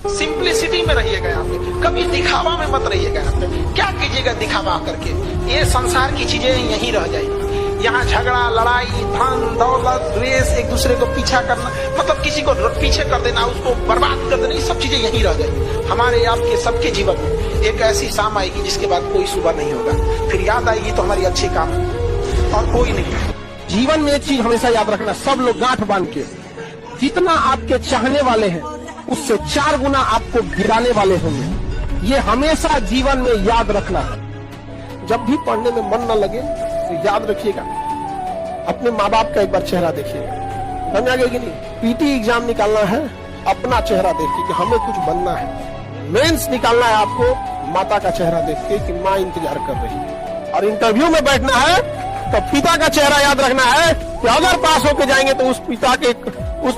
Simplicity में रहिएगा यहाँ पे, कभी दिखावा में मत रहिएगा यहाँ पे। क्या कीजिएगा दिखावा करके? ये संसार की चीजें यहीं रह जाएगी। यहाँ झगड़ा, लड़ाई, धन दौलत, द्वेष, एक दूसरे को पीछा करना, मतलब किसी को पीछे कर देना, उसको बर्बाद कर देना, ये सब चीजें यहीं रह जाएगी। हमारे आपके सबके जीवन में एक ऐसी शाम आएगी जिसके बाद कोई सुबह नहीं होगा, फिर याद आएगी तो हमारी अच्छी काम और कोई नहीं। जीवन में एक चीज हमेशा याद रखना, सब लोग गांठ बांध के, जितना आपके चाहने वाले हैं उससे 4 गुना आपको गिराने वाले होंगे। ये हमेशा जीवन में याद रखना है। जब भी पढ़ने में मन न लगे तो याद रखिएगा, अपने माँ बाप का एक बार चेहरा देखिएगा। समझ आ गया कि नहीं? पीटी एग्जाम निकालना है, अपना चेहरा देख के कि हमें कुछ बनना है। मेंस निकालना है आपको, माता का चेहरा देख के कि माँ इंतजार कर रही है। और इंटरव्यू में बैठना है तो पिता का चेहरा याद रखना है कि अगर पास होके जाएंगे तो उस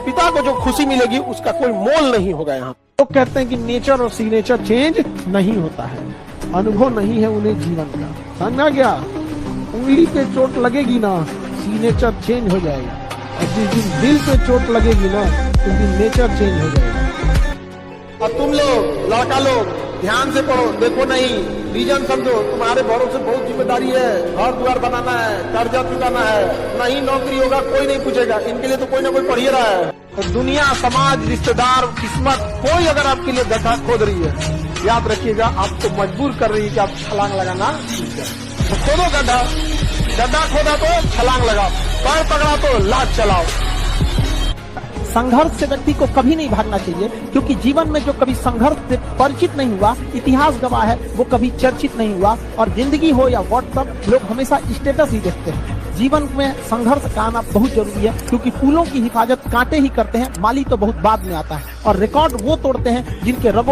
पिता को जो खुशी मिलेगी उसका कोई मोल नहीं होगा। यहाँ लोग कहते हैं कि नेचर और सिग्नेचर चेंज नहीं होता है, अनुभव नहीं है उन्हें जीवन का। समझा गया? उंगली पे चोट लगेगी ना, सिग्नेचर चेंज हो जाएगा, और जिस दिन दिल पे चोट लगेगी ना, उस दिन नेचर चेंज हो जाएगा। और तुम लोग लड़का लोग ध्यान से पढ़ो, देखो नहीं, रीजन समझो। तुम्हारे भरोसे बहुत जिम्मेदारी है, घर द्वार बनाना है, कर्जा चुकाना है, नहीं नौकरी होगा कोई नहीं पूछेगा, इनके लिए तो कोई ना कोई पढ़ ही रहा है। तो दुनिया, समाज, रिश्तेदार, किस्मत, कोई अगर आपके लिए गड्ढा खोद रही है, याद रखिएगा आपको मजबूर कर रही है कि आप छलांग लगाना सीख जाए। तो खोदो गड्ढा, गड्ढा खोदा तो छलांग लगाओ, पैर पकड़ा तो लात चलाओ। संघर्ष से व्यक्ति को कभी नहीं भागना चाहिए, क्योंकि जीवन में जो कभी संघर्ष से परिचित नहीं हुआ, इतिहास गवाह है, वो कभी चर्चित नहीं हुआ। और जिंदगी हो या व्हाट्सएप, लोग हमेशा स्टेटस ही देखते हैं। जीवन में संघर्ष का आना बहुत जरूरी है, क्योंकि फूलों की हिफाजत कांटे ही करते हैं, माली तो बहुत बाद में आता है। और रिकॉर्ड वो तोड़ते हैं जिनके रगों